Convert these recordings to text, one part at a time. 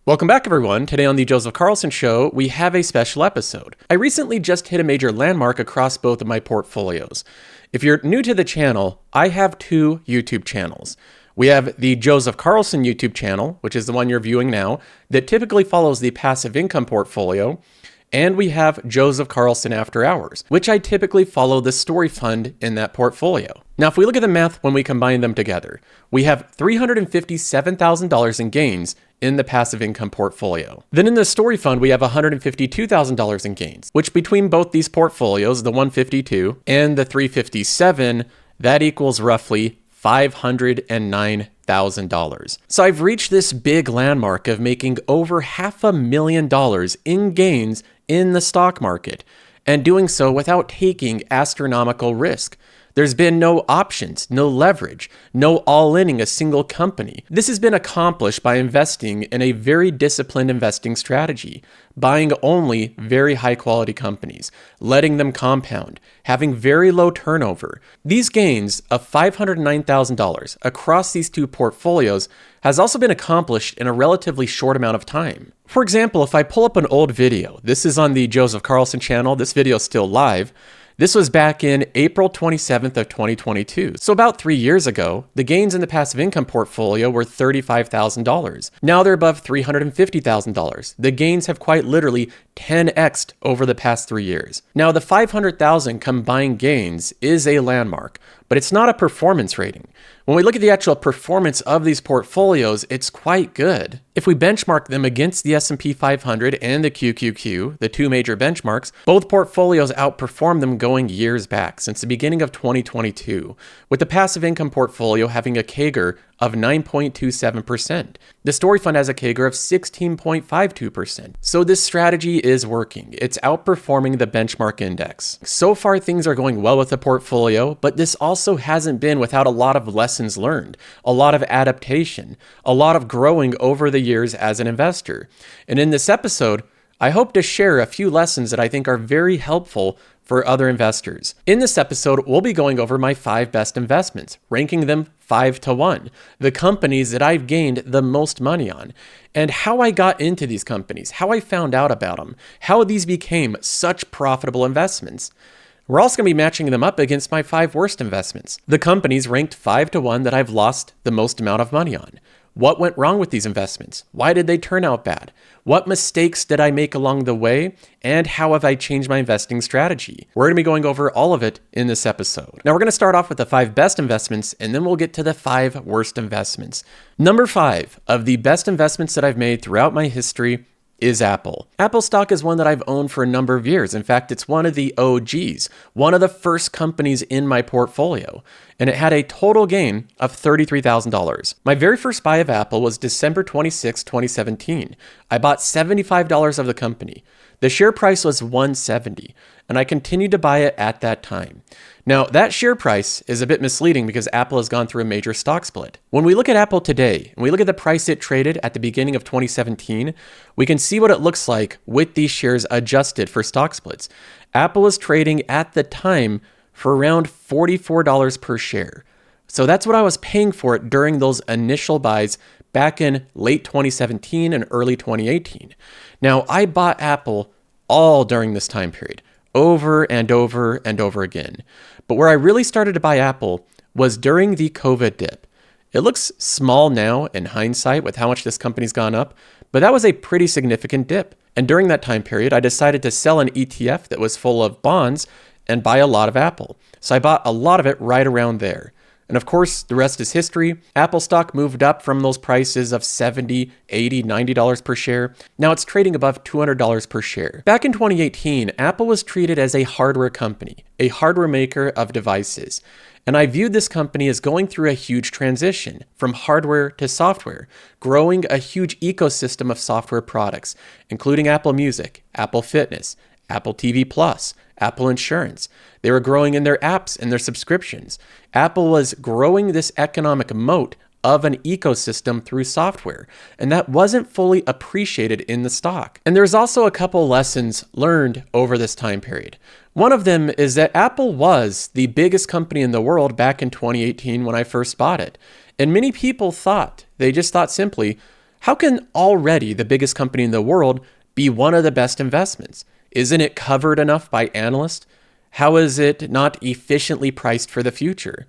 Welcome back, everyone. Today on the Joseph Carlson Show, we have a special episode. I recently just hit a major landmark across both of my portfolios. If you're new to the channel, I have two YouTube channels. We have the Joseph Carlson YouTube channel, which is the one you're viewing now, that typically follows the passive income portfolio. And we have Joseph Carlson After Hours, which I typically follow the story fund in that portfolio. Now, if we look at the math when we combine them together, we have $357,000 in gains in the passive income portfolio. Then in the story fund, we have $152,000 in gains, which between both these portfolios, the 152 and the 357, that equals roughly $509,000. So I've reached this big landmark of making over $500,000 in gains in the stock market, and doing so without taking astronomical risk. There's been no options, no leverage, no all-inning a single company. This has been accomplished by investing in a very disciplined investing strategy, buying only very high-quality companies, letting them compound, having very low turnover. These gains of $509,000 across these two portfolios has also been accomplished in a relatively short amount of time. For example, if I pull up an old video, this is on the Joseph Carlson channel, this video is still live. This was back in April 27th of 2022. So about 3 years ago, the gains in the passive income portfolio were $35,000. Now they're above $350,000. The gains have quite literally 10x'd over the past 3 years. Now the 500,000 combined gains is a landmark, but it's not a performance rating. When we look at the actual performance of these portfolios, it's quite good. If we benchmark them against the S&P 500 and the QQQ, the two major benchmarks, both portfolios outperform them going years back, since the beginning of 2022, with the passive income portfolio having a CAGR of 9.27%. The story fund has a CAGR of 16.52%. So this strategy is working. It's outperforming the benchmark index. So far, things are going well with the portfolio, but this also hasn't been without a lot of lessons learned, a lot of adaptation, a lot of growing over the years as an investor. And in this episode, I hope to share a few lessons that I think are very helpful for other investors. In this episode, we'll be going over my 5 best investments, ranking them 5 to 1, the companies that I've gained the most money on, and how I got into these companies, how I found out about them, how these became such profitable investments. We're also going to be matching them up against my 5 worst investments, the companies ranked 5 to 1 that I've lost the most amount of money on. What went wrong with these investments? Why did they turn out bad? What mistakes did I make along the way? And how have I changed my investing strategy? We're going to be going over all of it in this episode. Now we're going to start off with the 5 best investments, and then we'll get to the 5 worst investments. Number 5 of the best investments that I've made throughout my history is Apple. Apple stock is one that I've owned for a number of years. In fact, it's one of the OGs, one of the first companies in my portfolio, and it had a total gain of $33,000. My very first buy of Apple was December 26, 2017. I bought $75 of the company. The share price was $170, and I continued to buy it at that time. Now, that share price is a bit misleading because Apple has gone through a major stock split. When we look at Apple today, and we look at the price it traded at the beginning of 2017, we can see what it looks like with these shares adjusted for stock splits. Apple is trading at the time for around $44 per share. So that's what I was paying for it during those initial buys back in late 2017 and early 2018. Now, I bought Apple all during this time period, over and over and over again. But where I really started to buy Apple was during the COVID dip. It looks small now in hindsight with how much this company's gone up, but that was a pretty significant dip. And during that time period, I decided to sell an ETF that was full of bonds and buy a lot of Apple. So I bought a lot of it right around there. And of course, the rest is history. Apple stock moved up from those prices of $70, $80, $90 per share. Now it's trading above $200 per share. Back in 2018, Apple was treated as a hardware company, a hardware maker of devices. And I viewed this company as going through a huge transition from hardware to software, growing a huge ecosystem of software products, including Apple Music, Apple Fitness, Apple TV Plus, Apple Insurance. They were growing in their apps and their subscriptions. Apple was growing this economic moat of an ecosystem through software, and that wasn't fully appreciated in the stock. And there's also a couple lessons learned over this time period. One of them is that Apple was the biggest company in the world back in 2018 when I first bought it. And many people thought, they just thought simply, How can already the biggest company in the world be one of the best investments? Isn't it covered enough by analysts? How is it not efficiently priced for the future?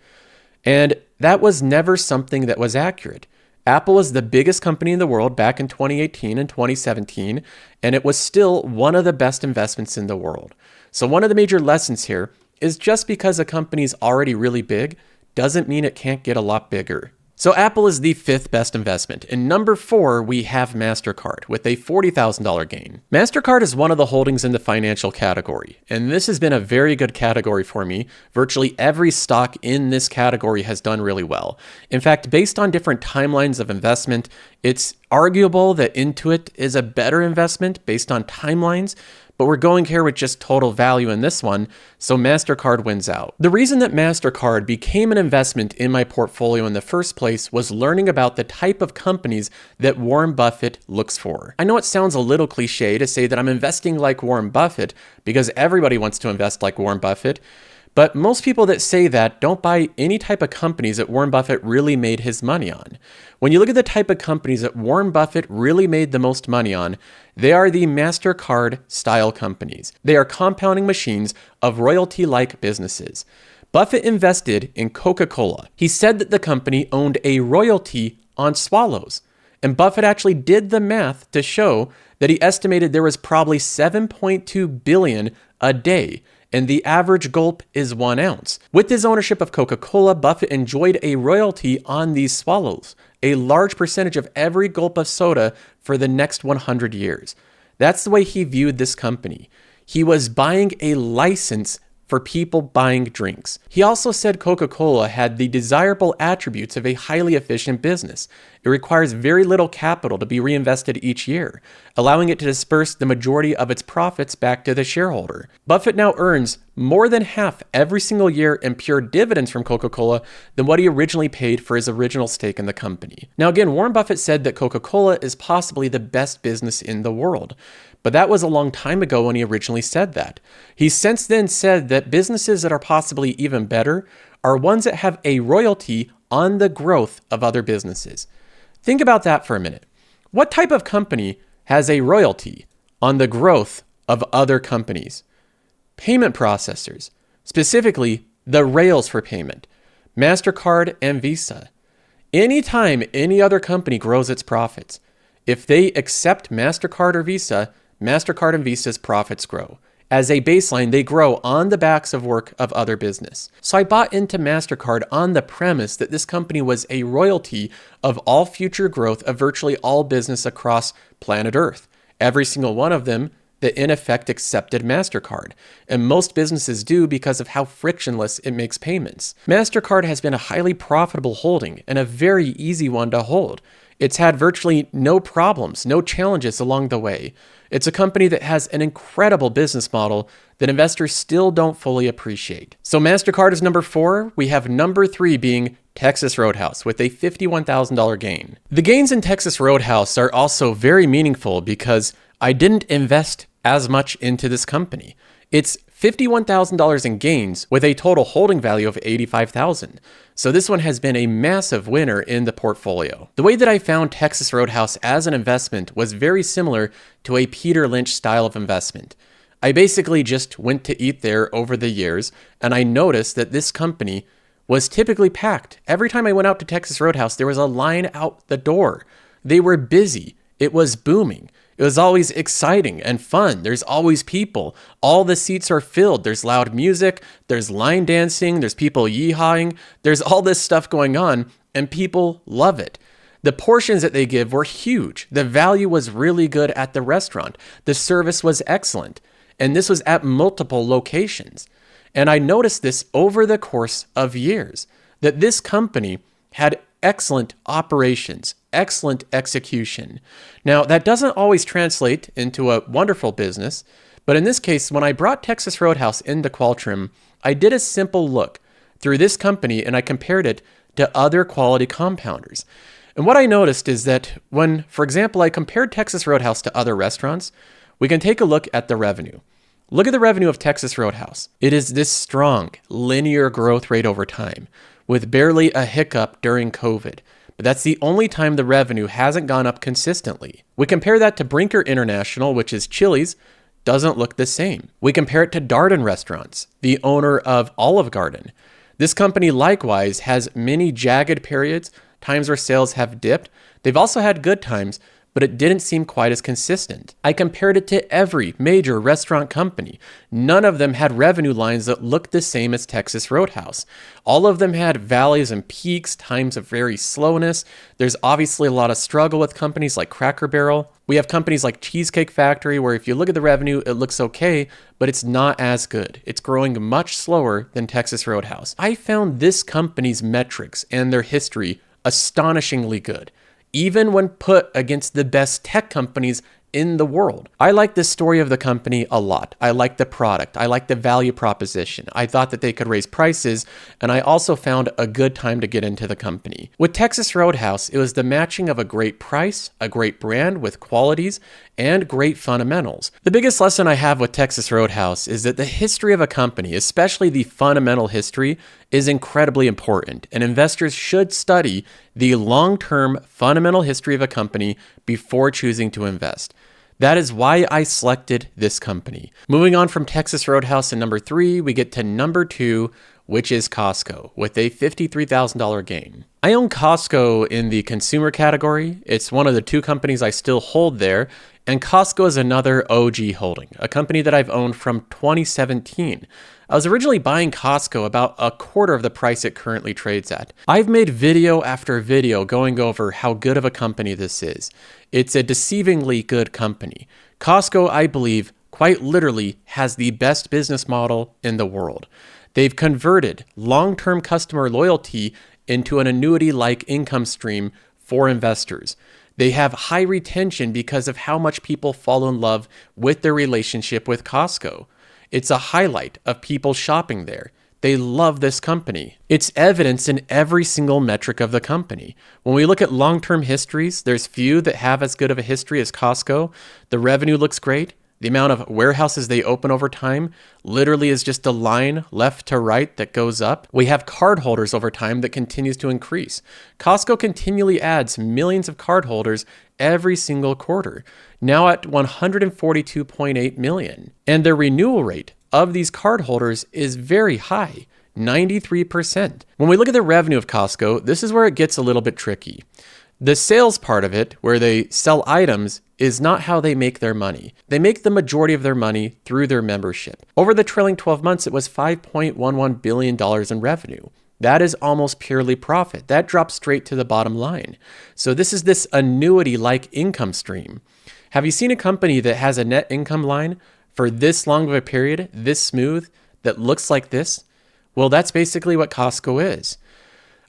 And that was never something that was accurate. Apple was the biggest company in the world back in 2018 and 2017, and it was still one of the best investments in the world. So one of the major lessons here is just because a company's already really big doesn't mean it can't get a lot bigger. So Apple is the 5th best investment. In number 4, we have MasterCard with a $40,000 gain. MasterCard is one of the holdings in the financial category, and this has been a very good category for me. Virtually every stock in this category has done really well. In fact, based on different timelines of investment, it's arguable that Intuit is a better investment based on timelines, but we're going here with just total value in this one, so MasterCard wins out. The reason that MasterCard became an investment in my portfolio in the first place was learning about the type of companies that Warren Buffett looks for. I know it sounds a little cliche to say that I'm investing like Warren Buffett because everybody wants to invest like Warren Buffett, but most people that say that don't buy any type of companies that Warren Buffett really made his money on. When you look at the type of companies that Warren Buffett really made the most money on, they are the MasterCard style companies. They are compounding machines of royalty-like businesses. Buffett invested in Coca-Cola. He said that the company owned a royalty on swallows. And Buffett actually did the math to show that he estimated there was probably 7.2 billion a day, and the average gulp is 1 ounce. With his ownership of Coca-Cola, Buffett enjoyed a royalty on these swallows, a large percentage of every gulp of soda for the next 100 years. That's the way he viewed this company. He was buying a license for people buying drinks. He also said Coca-Cola had the desirable attributes of a highly efficient business. It requires very little capital to be reinvested each year, allowing it to disperse the majority of its profits back to the shareholder. Buffett now earns more than half every single year in pure dividends from Coca-Cola than what he originally paid for his original stake in the company. Now again, Warren Buffett said that Coca-Cola is possibly the best business in the world. But that was a long time ago when he originally said that. He's since then said that businesses that are possibly even better are ones that have a royalty on the growth of other businesses. Think about that for a minute. What type of company has a royalty on the growth of other companies? Payment processors, specifically the rails for payment, MasterCard and Visa. Anytime any other company grows its profits, if they accept MasterCard or Visa, MasterCard and Visa's profits grow. As a baseline, they grow on the backs of work of other business. So I bought into MasterCard on the premise that this company was a royalty of all future growth of virtually all business across planet Earth. Every single one of them that in effect accepted MasterCard. And most businesses do because of how frictionless it makes payments. MasterCard has been a highly profitable holding and a very easy one to hold. It's had virtually no problems, no challenges along the way. It's a company that has an incredible business model that investors still don't fully appreciate. So MasterCard is number 4. We have number 3 being Texas Roadhouse with a $51,000 gain. The gains in Texas Roadhouse are also very meaningful because I didn't invest as much into this company. It's $51,000 in gains with a total holding value of $85,000. So this one has been a massive winner in the portfolio. The way that I found Texas Roadhouse as an investment was very similar to a Peter Lynch style of investment. I basically just went to eat there over the years, and I noticed that this company was typically packed. Every time I went out to Texas Roadhouse, there was a line out the door. They were busy. It was booming. It was always exciting and fun. There's always people. All the seats are filled. There's loud music. There's line dancing. There's people yeehawing. There's all this stuff going on, and people love it. The portions that they give were huge. The value was really good at the restaurant. The service was excellent. And this was at multiple locations. And I noticed this over the course of years, that this company had excellent operations, excellent execution. Now, that doesn't always translate into a wonderful business, but in this case, when I brought Texas Roadhouse into Qualtrim, I did a simple look through this company and I compared it to other quality compounders. And what I noticed is that when, for example, I compared Texas Roadhouse to other restaurants, we can take a look at the revenue. Look at the revenue of Texas Roadhouse. It is this strong, linear growth rate over time, with barely a hiccup during COVID. but that's the only time the revenue hasn't gone up consistently. We compare that to Brinker International, which is Chili's, doesn't look the same. We compare it to Darden Restaurants, the owner of Olive Garden. This company likewise has many jagged periods, times where sales have dipped. They've also had good times, but it didn't seem quite as consistent. I compared it to every major restaurant company. None of them had revenue lines that looked the same as Texas Roadhouse. All of them had valleys and peaks, times of very slowness. There's obviously a lot of struggle with companies like Cracker Barrel. We have companies like Cheesecake Factory, where if you look at the revenue, it looks okay, but it's not as good. It's growing much slower than Texas Roadhouse. I found this company's metrics and their history astonishingly good, even when put against the best tech companies in the world. I like the story of the company a lot. I like the product. I like the value proposition. I thought that they could raise prices, and I also found a good time to get into the company. With Texas Roadhouse, it was the matching of a great price, a great brand with qualities, and great fundamentals. The biggest lesson I have with Texas Roadhouse is that the history of a company, especially the fundamental history, is incredibly important, and investors should study the long-term fundamental history of a company before choosing to invest. That is why I selected this company. Moving on from Texas Roadhouse in number 3, we get to number 2, which is Costco, with a $53,000 gain. I own Costco in the consumer category. It's one of the 2 companies I still hold there, and Costco is another OG holding, a company that I've owned from 2017. I was originally buying Costco about a quarter of the price it currently trades at. I've made video after video going over how good of a company this is. It's a deceivingly good company. Costco, I believe, quite literally has the best business model in the world. They've converted long-term customer loyalty into an annuity-like income stream for investors. They have high retention because of how much people fall in love with their relationship with Costco. It's a highlight of people shopping there. They love this company. It's evidenced in every single metric of the company. When we look at long-term histories, there's few that have as good of a history as Costco. The revenue looks great. The amount of warehouses they open over time literally is just a line left to right that goes up. We have cardholders over time that continues to increase. Costco continually adds millions of cardholders every single quarter, now at 142.8 million. And their renewal rate of these cardholders is very high, 93%. When we look at the revenue of Costco, this is where it gets a little bit tricky. The sales part of it, where they sell items, is not how they make their money. They make the majority of their money through their membership. Over the trailing 12 months, it was $5.11 billion in revenue. That is almost purely profit. That drops straight to the bottom line. So this is this annuity-like income stream. Have you seen a company that has a net income line for this long of a period, this smooth, that looks like this? Well, that's basically what Costco is.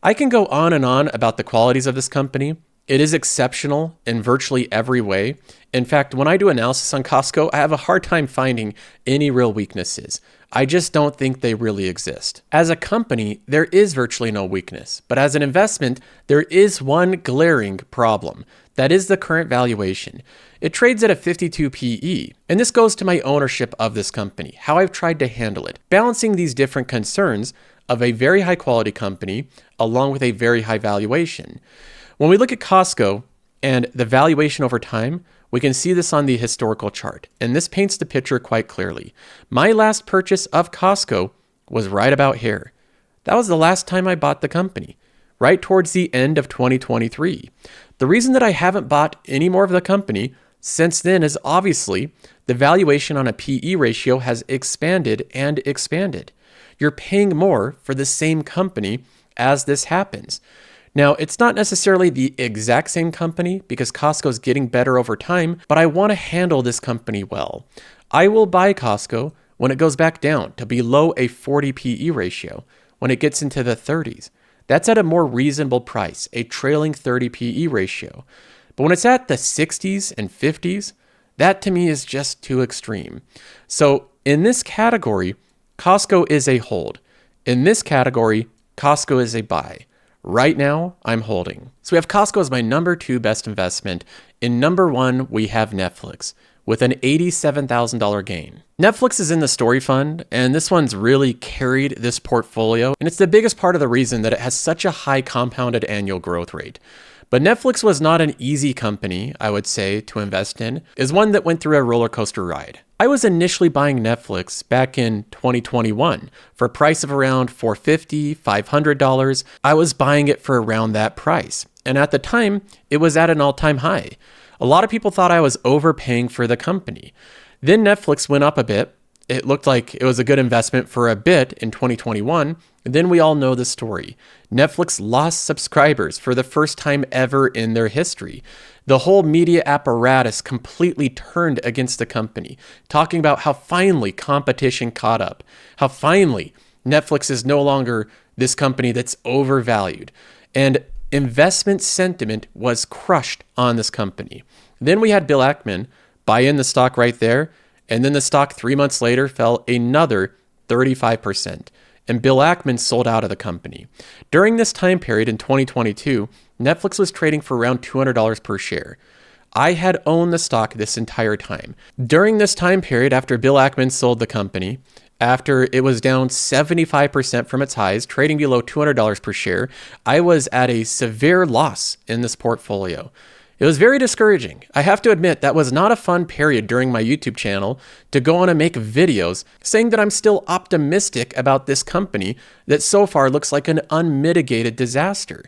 I can go on and on about the qualities of this company. It is exceptional in virtually every way. In fact, when I do analysis on Costco, I have a hard time finding any real weaknesses. I just don't think they really exist. As a company, there is virtually no weakness, but as an investment, there is one glaring problem. That is the current valuation. It trades at a 52 PE, and this goes to my ownership of this company, how I've tried to handle it, balancing these different concerns of a very high quality company along with a very high valuation. When we look at Costco and the valuation over time, we can see this on the historical chart, and this paints the picture quite clearly. My last purchase of Costco was right about here. That was the last time I bought the company, right towards the end of 2023. The reason that I haven't bought any more of the company since then is obviously the valuation on a PE ratio has expanded and expanded. You're paying more for the same company as this happens. Now, it's not necessarily the exact same company because Costco is getting better over time, but I want to handle this company well. I will buy Costco when it goes back down to below a 40 PE ratio, when it gets into the 30s. That's at a more reasonable price, a trailing 30 PE ratio. But when it's at the 60s and 50s, that to me is just too extreme. So in this category, Costco is a hold. In this category, Costco is a buy. Right now, I'm holding. So we have Costco as my number 2 best investment. In number 1, we have Netflix, with an $87,000 gain. Netflix is in the story fund, and this one's really carried this portfolio, and it's the biggest part of the reason that it has such a high compounded annual growth rate. But Netflix was not an easy company, I would say, to invest in. It's one that went through a roller coaster ride. I was initially buying Netflix back in 2021 for a price of around $450, $500. I was buying it for around that price. And at the time, it was at an all-time high. A lot of people thought I was overpaying for the company. Then Netflix went up a bit. It looked like it was a good investment for a bit in 2021. And then we all know the story. Netflix lost subscribers for the first time ever in their history. The whole media apparatus completely turned against the company, talking about how finally competition caught up, how finally Netflix is no longer this company that's overvalued. And investment sentiment was crushed on this company. Then we had Bill Ackman buy in the stock right there, and then the stock 3 months later fell another 35%. And Bill Ackman sold out of the company. During this time period in 2022, Netflix was trading for around $200 per share. I had owned the stock this entire time. During this time period, after Bill Ackman sold the company, after it was down 75% from its highs, trading below $200 per share, I was at a severe loss in this portfolio. It was very discouraging. I have to admit that was not a fun period during my YouTube channel to go on and make videos saying that I'm still optimistic about this company that so far looks like an unmitigated disaster.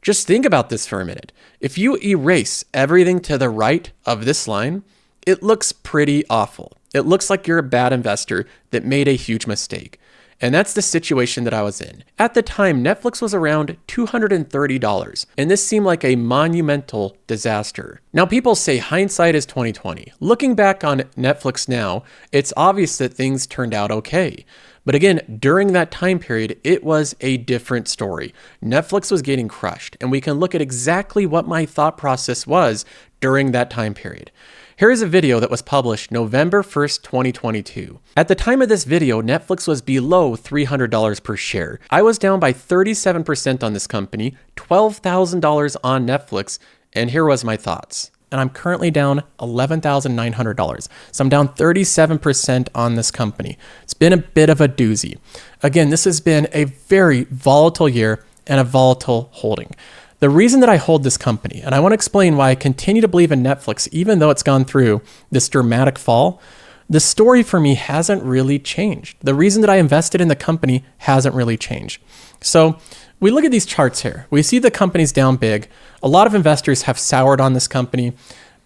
Just think about this for a minute. If you erase everything to the right of this line, it looks pretty awful. It looks like you're a bad investor that made a huge mistake. And that's the situation that I was in. At the time, Netflix was around $230, and this seemed like a monumental disaster. Now, people say hindsight is 2020. Looking back on Netflix now, it's obvious that things turned out okay. But again, during that time period, it was a different story. Netflix was getting crushed, and we can look at exactly what my thought process was during that time period. Here is a video that was published November 1st, 2022. At the time of this video, Netflix was below $300 per share. I was down by 37% on this company, $12,000 on Netflix, and here was my thoughts. And I'm currently down $11,900. So I'm down 37% on this company. It's been a bit of a doozy. Again, this has been a very volatile year and a volatile holding. The reason that I hold this company, and I want to explain why I continue to believe in Netflix, even though it's gone through this dramatic fall, the story for me hasn't really changed. The reason that I invested in the company hasn't really changed. So we look at these charts here. We see the company's down big. A lot of investors have soured on this company.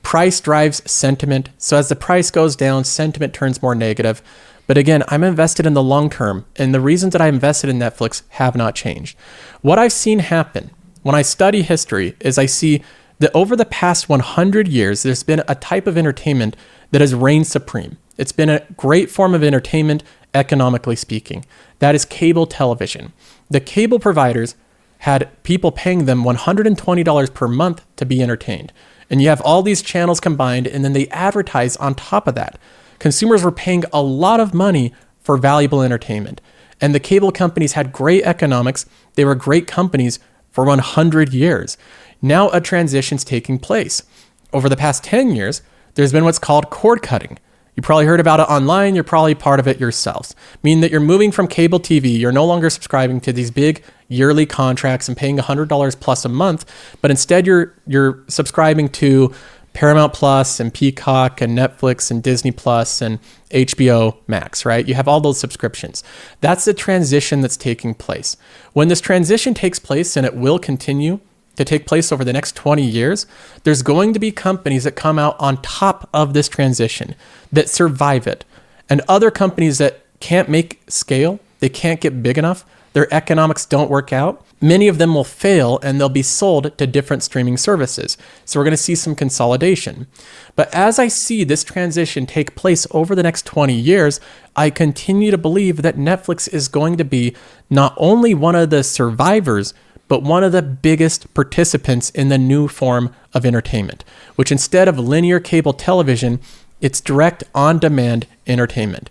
Price drives sentiment. So as the price goes down, sentiment turns more negative. But again, I'm invested in the long term, and the reasons that I invested in Netflix have not changed. What I've seen happen when I study history is I see that over the past 100 years, there's been a type of entertainment that has reigned supreme. It's been a great form of entertainment, economically speaking. That is cable television. The cable providers had people paying them $120 per month to be entertained. And you have all these channels combined, and then they advertise on top of that. Consumers were paying a lot of money for valuable entertainment. And the cable companies had great economics. They were great companies for 100 years. Now a transition's taking place. Over the past 10 years, there's been what's called cord cutting. You probably heard about it online. You're probably part of it yourselves. Meaning that you're moving from cable TV. You're no longer subscribing to these big yearly contracts and paying $100 plus a month, but instead you're subscribing to Paramount Plus and Peacock and Netflix and Disney Plus and HBO Max, right? You have all those subscriptions. That's the transition that's taking place. When this transition takes place, and it will continue to take place over the next 20 years, there's going to be companies that come out on top of this transition, that survive it. And other companies that can't make scale, they can't get big enough, their economics don't work out, many of them will fail and they'll be sold to different streaming services. So we're going to see some consolidation. But as I see this transition take place over the next 20 years, I continue to believe that Netflix is going to be not only one of the survivors, but one of the biggest participants in the new form of entertainment, which instead of linear cable television, it's direct on-demand entertainment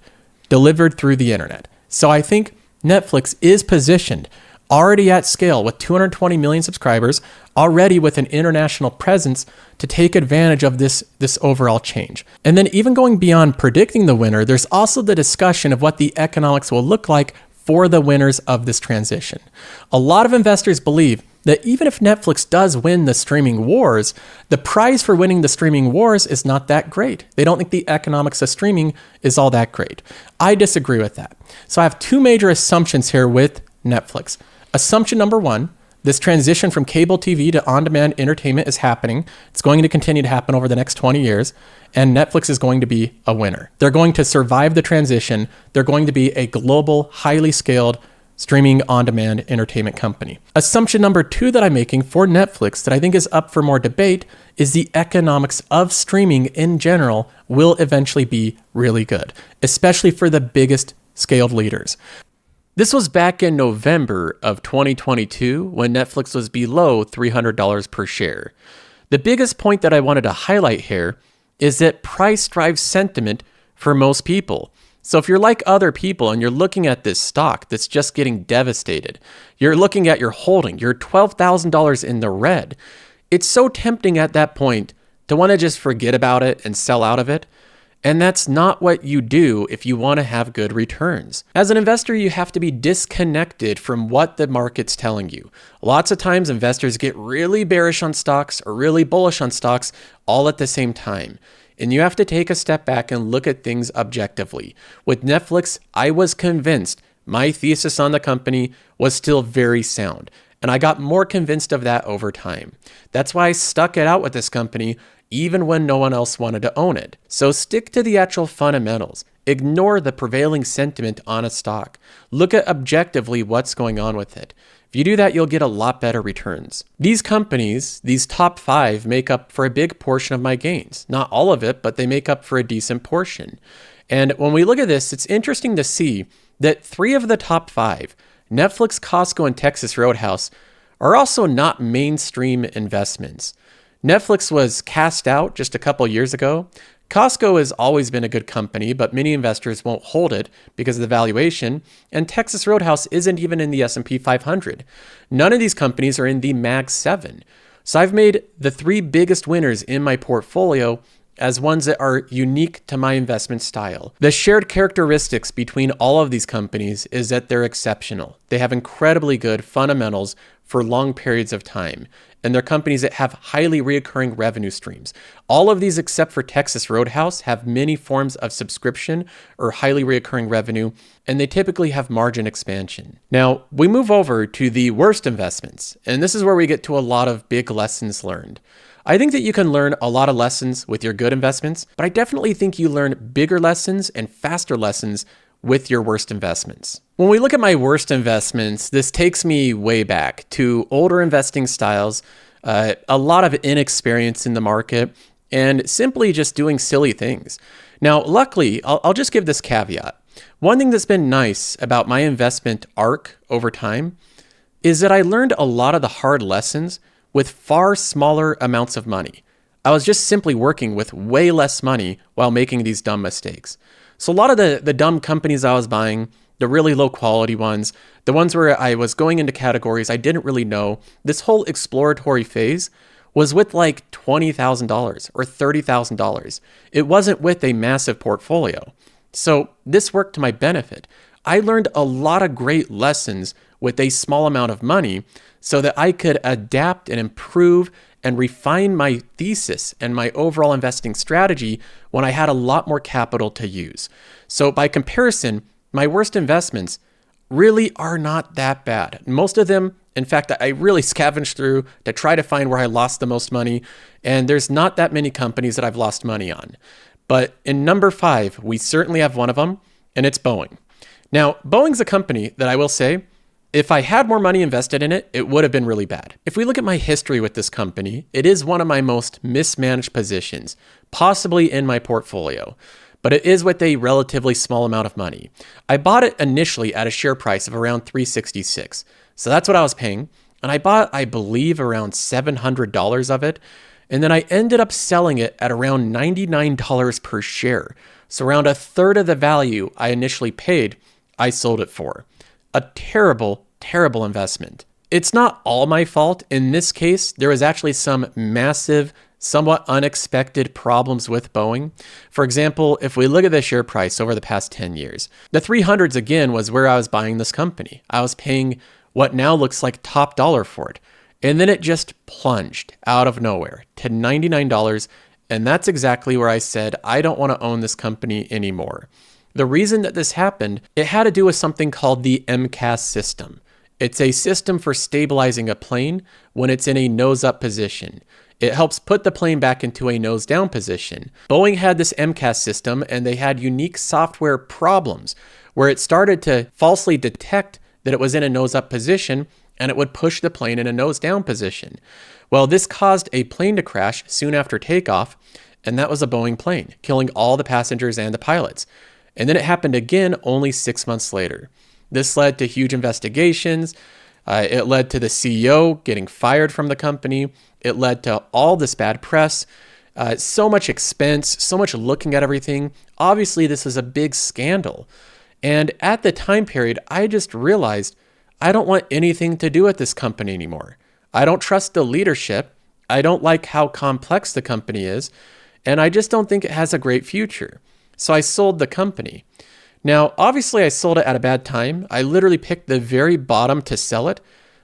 delivered through the internet. So I think Netflix is positioned already at scale with 220 million subscribers. already with an international presence to take advantage of this overall change. And then even going beyond predicting the winner, there's also the discussion of what the economics will look like for the winners of this transition. A lot of investors believe that even if Netflix does win the streaming wars, the prize for winning the streaming wars is not that great. They don't think the economics of streaming is all that great. I disagree with that. So I have two major assumptions here with Netflix. Assumption number one, this transition from cable TV to on-demand entertainment is happening. It's going to continue to happen over the next 20 years, and Netflix is going to be a winner. They're going to survive the transition. They're going to be a global, highly scaled streaming on-demand entertainment company. Assumption number two that I'm making for Netflix that I think is up for more debate is the economics of streaming in general will eventually be really good, especially for the biggest scaled leaders. This was back in November of 2022 when Netflix was below $300 per share. The biggest point that I wanted to highlight here is that price drives sentiment for most people. So if you're like other people and you're looking at this stock that's just getting devastated, you're looking at your holding, you're $12,000 in the red, it's so tempting at that point to want to just forget about it and sell out of it. And that's not what you do if you want to have good returns. As an investor, you have to be disconnected from what the market's telling you. Lots of times investors get really bearish on stocks or really bullish on stocks all at the same time. And you have to take a step back and look at things objectively. With Netflix, I was convinced my thesis on the company was still very sound. And I got more convinced of that over time. That's why I stuck it out with this company even when no one else wanted to own it. So stick to the actual fundamentals. Ignore the prevailing sentiment on a stock. Look at objectively what's going on with it. If you do that, you'll get a lot better returns. These companies, these top 5, make up for a big portion of my gains. Not all of it, but they make up for a decent portion. And when we look at this, it's interesting to see that 3 of the top 5, Netflix, Costco, and Texas Roadhouse, are also not mainstream investments. Netflix was cast out just a couple years ago. Costco has always been a good company, but many investors won't hold it because of the valuation, and Texas Roadhouse isn't even in the S&P 500. None of these companies are in the Mag 7. So I've made the 3 biggest winners in my portfolio as ones that are unique to my investment style. The shared characteristics between all of these companies is that they're exceptional. They have incredibly good fundamentals for long periods of time, and they're companies that have highly recurring revenue streams. All of these except for Texas Roadhouse have many forms of subscription or highly recurring revenue, and they typically have margin expansion. Now, we move over to the worst investments, and this is where we get to a lot of big lessons learned. I think that you can learn a lot of lessons with your good investments, but I definitely think you learn bigger lessons and faster lessons with your worst investments. When we look at my worst investments, this takes me way back to older investing styles, a lot of inexperience in the market, and simply just doing silly things. Now, luckily, I'll just give this caveat. One thing that's been nice about my investment arc over time is that I learned a lot of the hard lessons with far smaller amounts of money. I was just simply working with way less money while making these dumb mistakes. So a lot of the dumb companies I was buying, the really low quality ones, the ones where I was going into categories I didn't really know, this whole exploratory phase was with like $20,000 or $30,000. It wasn't with a massive portfolio. So this worked to my benefit. I learned a lot of great lessons with a small amount of money so that I could adapt and improve and refine my thesis and my overall investing strategy when I had a lot more capital to use. So by comparison, my worst investments really are not that bad. Most of them, in fact, I really scavenged through to try to find where I lost the most money, and there's not that many companies that I've lost money on. But in number 5, we certainly have one of them, and it's Boeing. Now, Boeing's a company that I will say, if I had more money invested in it, it would have been really bad. If we look at my history with this company, it is one of my most mismanaged positions, possibly in my portfolio, but it is with a relatively small amount of money. I bought it initially at a share price of around $366. So that's what I was paying. And I bought, I believe, around $700 of it. And then I ended up selling it at around $99 per share. So around a third of the value I initially paid, I sold it for. A terrible, terrible investment. It's not all my fault. In this case, there was actually some massive, somewhat unexpected problems with Boeing. For example, if we look at the share price over the past 10 years, the 300s again was where I was buying this company. I was paying what now looks like top dollar for it. And then it just plunged out of nowhere to $99. And that's exactly where I said, I don't want to own this company anymore. The reason that this happened, it had to do with something called the MCAS system. It's a system for stabilizing a plane when it's in a nose-up position. It helps put the plane back into a nose-down position. Boeing had this MCAS system, and they had unique software problems where it started to falsely detect that it was in a nose-up position, and it would push the plane in a nose-down position. Well, this caused a plane to crash soon after takeoff, and that was a Boeing plane, killing all the passengers and the pilots. And then it happened again only 6 months later. This led to huge investigations. It led to the CEO getting fired from the company. It led to all this bad press, so much expense, so much looking at everything. Obviously, this was a big scandal. And at the time period, I just realized I don't want anything to do with this company anymore. I don't trust the leadership. I don't like how complex the company is. And I just don't think it has a great future. So I sold the company. Now, obviously, I sold it at a bad time. I literally picked the very bottom to sell it.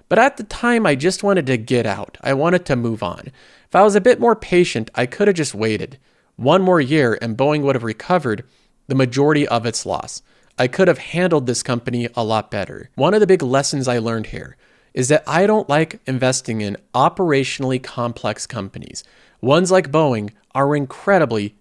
But at the time, I just wanted to get out. I wanted to move on. If I was a bit more patient, I could have just waited one more year and Boeing would have recovered the majority of its loss. I could have handled this company a lot better. One of the big lessons I learned here is that I don't like investing in operationally complex companies. Ones like Boeing are incredibly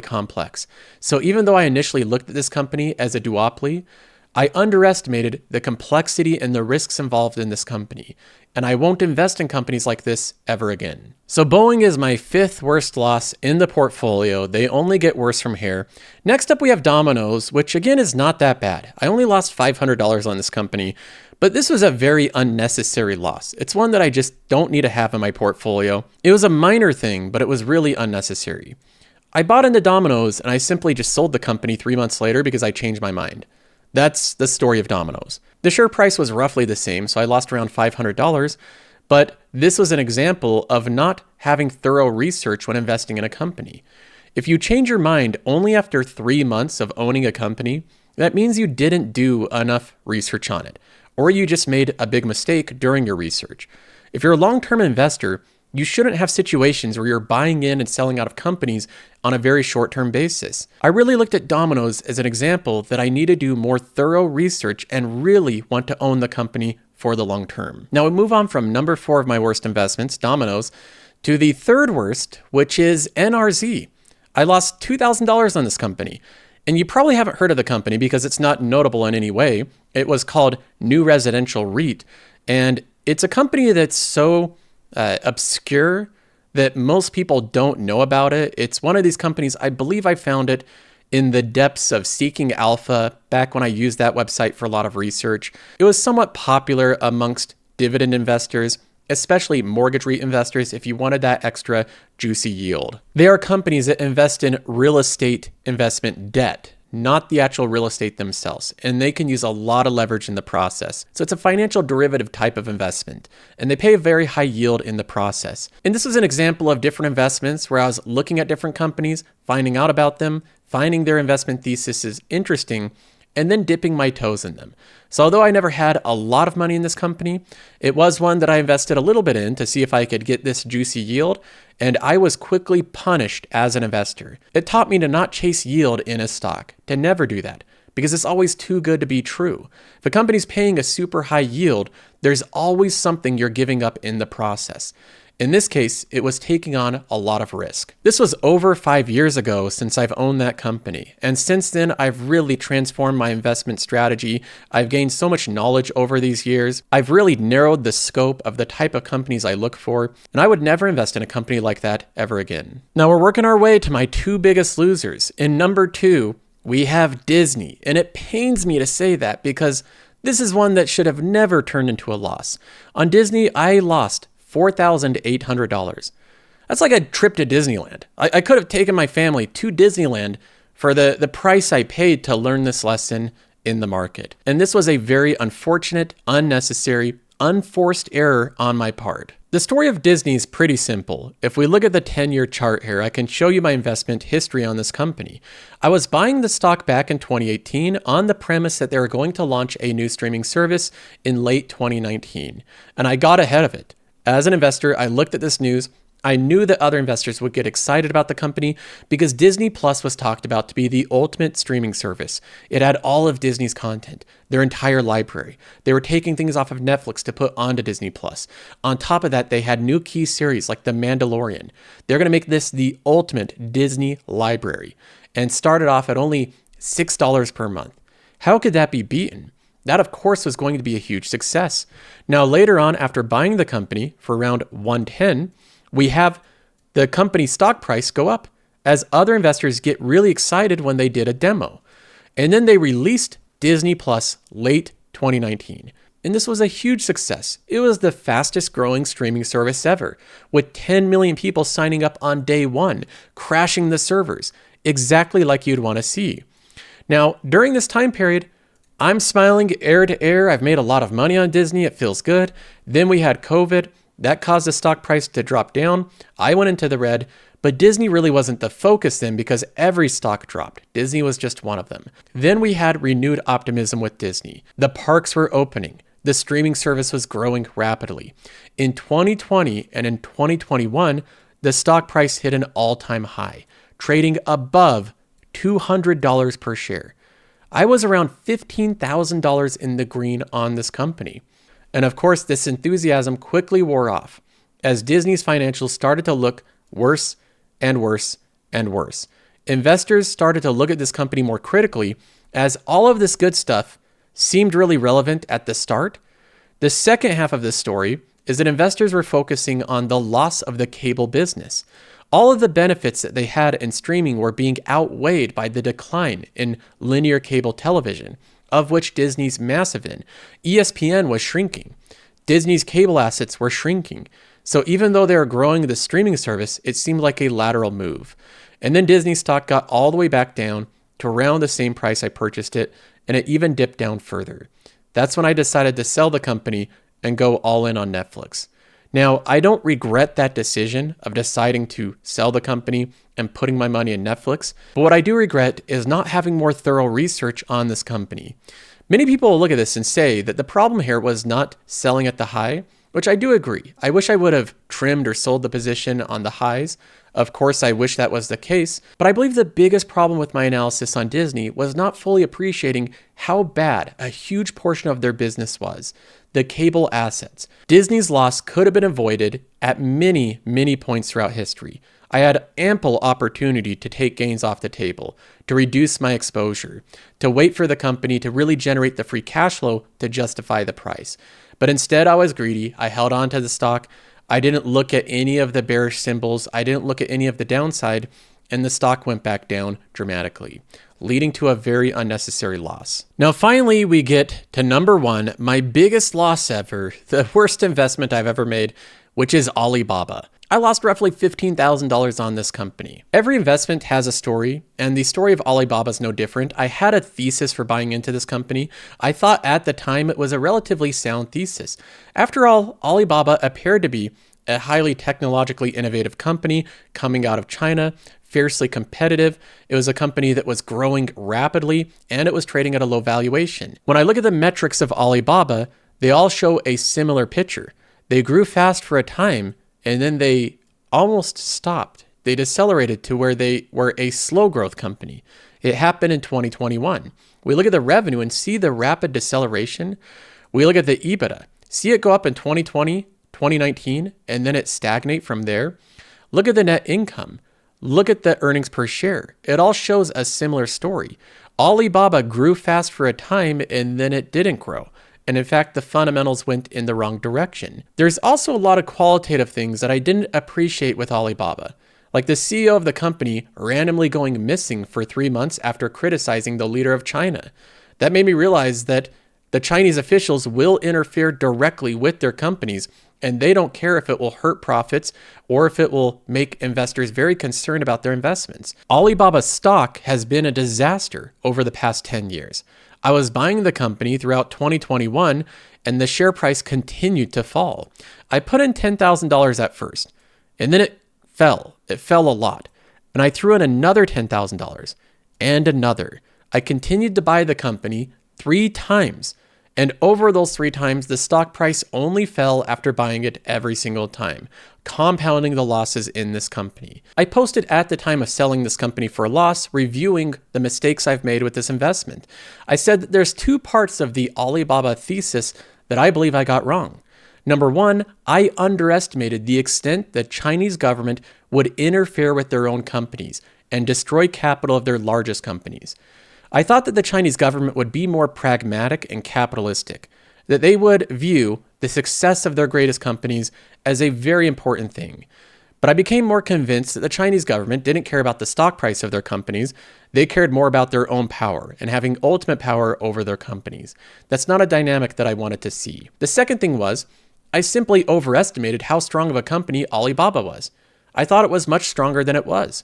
complex. So even though I initially looked at this company as a duopoly, I underestimated the complexity and the risks involved in this company. And I won't invest in companies like this ever again. So Boeing is my 5th worst loss in the portfolio. They only get worse from here. Next up, we have Domino's, which again is not that bad. I only lost $500 on this company, but this was a very unnecessary loss. It's one that I just don't need to have in my portfolio. It was a minor thing, but it was really unnecessary. I bought into Domino's and I simply just sold the company 3 months later because I changed my mind. That's the story of Domino's. The share price was roughly the same, so I lost around $500, but this was an example of not having thorough research when investing in a company. If you change your mind only after 3 months of owning a company, that means you didn't do enough research on it, or you just made a big mistake during your research. If you're a long-term investor, you shouldn't have situations where you're buying in and selling out of companies on a very short-term basis. I really looked at Domino's as an example that I need to do more thorough research and really want to own the company for the long term. Now we move on from number 4 of my worst investments, Domino's, to the 3rd worst, which is NRZ. I lost $2,000 on this company. And you probably haven't heard of the company because it's not notable in any way. It was called New Residential REIT. And it's a company that's so obscure that most people don't know about it. It's one of these companies, I believe I found it in the depths of Seeking Alpha back when I used that website for a lot of research. It was somewhat popular amongst dividend investors, especially mortgage REIT investors if you wanted that extra juicy yield. They are companies that invest in real estate investment debt, not the actual real estate themselves, and they can use a lot of leverage in the process. So it's a financial derivative type of investment, and they pay a very high yield in the process. And this was an example of different investments where I was looking at different companies, finding out about them, finding their investment thesis is interesting, and then dipping my toes in them. So although I never had a lot of money in this company, it was one that I invested a little bit in to see if I could get this juicy yield, and I was quickly punished as an investor. It taught me to not chase yield in a stock, to never do that, because it's always too good to be true. If a company's paying a super high yield, there's always something you're giving up in the process. In this case, it was taking on a lot of risk. This was over 5 years ago since I've owned that company. And since then, I've really transformed my investment strategy. I've gained so much knowledge over these years. I've really narrowed the scope of the type of companies I look for. And I would never invest in a company like that ever again. Now we're working our way to my 2 biggest losers. In number 2, we have Disney. And it pains me to say that because this is one that should have never turned into a loss. On Disney, I lost $4,800. That's like a trip to Disneyland. I could have taken my family to Disneyland for the price I paid to learn this lesson in the market. And this was a very unfortunate, unnecessary, unforced error on my part. The story of Disney is pretty simple. If we look at the 10-year chart here, I can show you my investment history on this company. I was buying the stock back in 2018 on the premise that they were going to launch a new streaming service in late 2019, and I got ahead of it. As an investor, I looked at this news. I knew that other investors would get excited about the company because Disney Plus was talked about to be the ultimate streaming service. It had all of Disney's content, their entire library. They were taking things off of Netflix to put onto Disney Plus. On top of that, they had new key series like The Mandalorian. They're going to make this the ultimate Disney library and started off at only $6 per month. How could that be beaten? That, of course, was going to be a huge success. Now, later on, after buying the company for around $110, we have the company's stock price go up as other investors get really excited when they did a demo. And then they released Disney Plus late 2019. And this was a huge success. It was the fastest growing streaming service ever, with 10 million people signing up on day one, crashing the servers, exactly like you'd want to see. Now, during this time period, I'm smiling ear to ear. I've made a lot of money on Disney. It feels good. Then we had COVID. That caused the stock price to drop down. I went into the red, but Disney really wasn't the focus then because every stock dropped. Disney was just one of them. Then we had renewed optimism with Disney. The parks were opening. The streaming service was growing rapidly. In 2020 and in 2021, the stock price hit an all-time high, trading above $200 per share. I was around $15,000 in the green on this company. And of course, this enthusiasm quickly wore off as Disney's financials started to look worse and worse and worse. Investors started to look at this company more critically as all of this good stuff seemed really relevant at the start. The second half of this story is that investors were focusing on the loss of the cable business. All of the benefits that they had in streaming were being outweighed by the decline in linear cable television, of which Disney's massive in. ESPN was shrinking. Disney's cable assets were shrinking. So even though they were growing the streaming service, it seemed like a lateral move. And then Disney stock got all the way back down to around the same price I purchased it, and it even dipped down further. That's when I decided to sell the company and go all in on Netflix. Now, I don't regret that decision of deciding to sell the company and putting my money in Netflix, but what I do regret is not having more thorough research on this company. Many people will look at this and say that the problem here was not selling at the high, which I do agree. I wish I would have trimmed or sold the position on the highs. Of course, I wish that was the case, but I believe the biggest problem with my analysis on Disney was not fully appreciating how bad a huge portion of their business was. The cable assets. Disney's loss could have been avoided at many, many points throughout history. I had ample opportunity to take gains off the table, to reduce my exposure, to wait for the company to really generate the free cash flow to justify the price. But instead, I was greedy. I held on to the stock. I didn't look at any of the bearish symbols. I didn't look at any of the downside, and the stock went back down dramatically, leading to a very unnecessary loss. Now, finally, we get to number one, my biggest loss ever, the worst investment I've ever made, which is Alibaba. I lost roughly $15,000 on this company. Every investment has a story, and the story of Alibaba is no different. I had a thesis for buying into this company. I thought at the time it was a relatively sound thesis. After all, Alibaba appeared to be a highly technologically innovative company coming out of China, fiercely competitive. It was a company that was growing rapidly, and it was trading at a low valuation. When I look at the metrics of Alibaba, they all show a similar picture. They grew fast for a time, and then they almost stopped. They decelerated to where they were a slow growth company. It happened in 2021. We look at the revenue and see the rapid deceleration. We look at the EBITDA, see it go up in 2020, 2019, and then it stagnate from there. Look at the net income. Look at the earnings per share. It all shows a similar story. Alibaba grew fast for a time, and then it didn't grow. And in fact, the fundamentals went in the wrong direction. There's also a lot of qualitative things that I didn't appreciate with Alibaba, like the CEO of the company randomly going missing for 3 months after criticizing the leader of China. That made me realize that the Chinese officials will interfere directly with their companies, and they don't care if it will hurt profits or if it will make investors very concerned about their investments. Alibaba's stock has been a disaster over the past 10 years. I was buying the company throughout 2021 and the share price continued to fall. I put in $10,000 at first and then it fell. It fell a lot. And I threw in another $10,000 and another. I continued to buy the company 3 times. And over those 3 times, the stock price only fell after buying it every single time, compounding the losses in this company. I posted at the time of selling this company for a loss, reviewing the mistakes I've made with this investment. I said that there's 2 parts of the Alibaba thesis that I believe I got wrong. Number 1, I underestimated the extent the Chinese government would interfere with their own companies and destroy capital of their largest companies. I thought that the Chinese government would be more pragmatic and capitalistic, that they would view the success of their greatest companies as a very important thing. But I became more convinced that the Chinese government didn't care about the stock price of their companies. They cared more about their own power and having ultimate power over their companies. That's not a dynamic that I wanted to see. The second thing was, I simply overestimated how strong of a company Alibaba was. I thought it was much stronger than it was.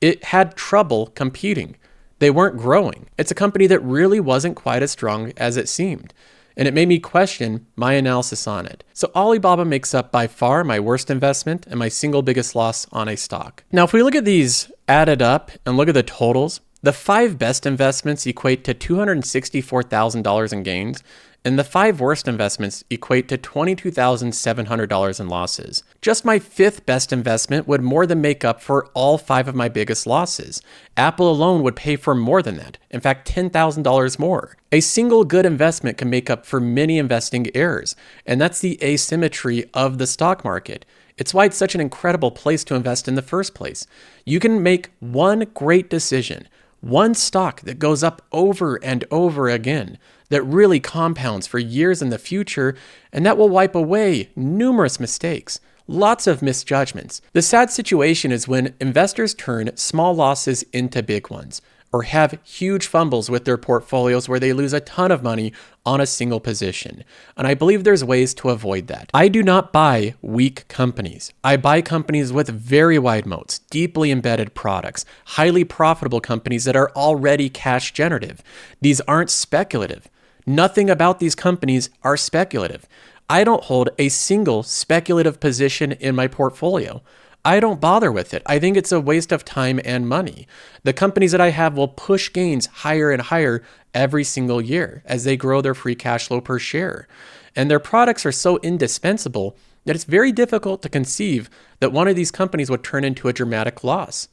It had trouble competing. They weren't growing. It's a company that really wasn't quite as strong as it seemed. And it made me question my analysis on it. So Alibaba makes up by far my worst investment and my single biggest loss on a stock. Now, if we look at these added up and look at the totals, the 5 best investments equate to $264,000 in gains, and the 5 worst investments equate to $22,700 in losses. Just my 5th best investment would more than make up for all 5 of my biggest losses. Apple alone would pay for more than that, in fact $10,000 more. A single good investment can make up for many investing errors, and that's the asymmetry of the stock market. It's why it's such an incredible place to invest in the first place. You can make one great decision, one stock that goes up over and over again, that really compounds for years in the future, and that will wipe away numerous mistakes, lots of misjudgments. The sad situation is when investors turn small losses into big ones, or have huge fumbles with their portfolios where they lose a ton of money on a single position. And I believe there's ways to avoid that. I do not buy weak companies. I buy companies with very wide moats, deeply embedded products, highly profitable companies that are already cash generative. These aren't speculative. Nothing about these companies are speculative. I don't hold a single speculative position in my portfolio. I don't bother with it. I think it's a waste of time and money. The companies that I have will push gains higher and higher every single year as they grow their free cash flow per share. And their products are so indispensable that it's very difficult to conceive that one of these companies would turn into a dramatic loss.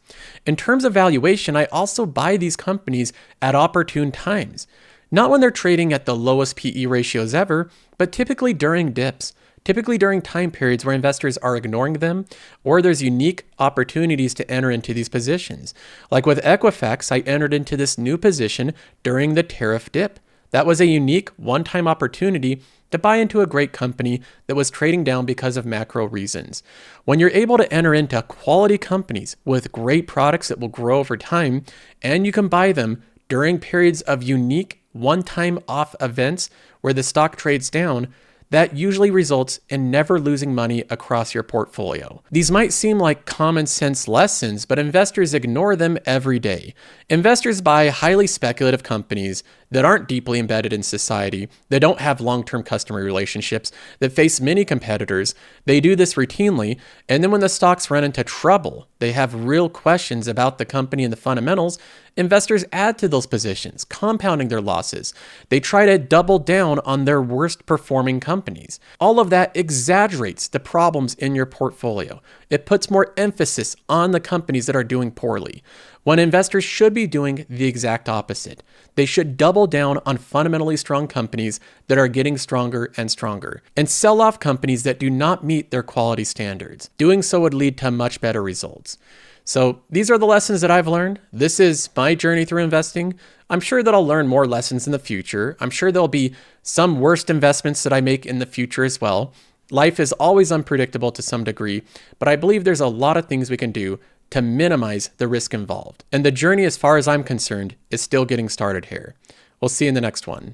In terms of valuation, I also buy these companies at opportune times. Not when they're trading at the lowest PE ratios ever, but typically during dips, typically during time periods where investors are ignoring them, or there's unique opportunities to enter into these positions. Like with Equifax, I entered into this new position during the tariff dip. That was a unique one-time opportunity to buy into a great company that was trading down because of macro reasons. When you're able to enter into quality companies with great products that will grow over time, and you can buy them during periods of unique one-time off events where the stock trades down, that usually results in never losing money across your portfolio. These might seem like common sense lessons, but investors ignore them every day. Investors buy highly speculative companies that aren't deeply embedded in society, that don't have long-term customer relationships, that face many competitors. They do this routinely, and then when the stocks run into trouble, they have real questions about the company and the fundamentals, investors add to those positions, compounding their losses. They try to double down on their worst performing companies. All of that exaggerates the problems in your portfolio. It puts more emphasis on the companies that are doing poorly, when investors should be doing the exact opposite. They should double down on fundamentally strong companies that are getting stronger and stronger, and sell off companies that do not meet their quality standards. Doing so would lead to much better results. So these are the lessons that I've learned. This is my journey through investing. I'm sure that I'll learn more lessons in the future. I'm sure there'll be some worst investments that I make in the future as well. Life is always unpredictable to some degree, but I believe there's a lot of things we can do to minimize the risk involved. And the journey, as far as I'm concerned, is still getting started here. We'll see you in the next one.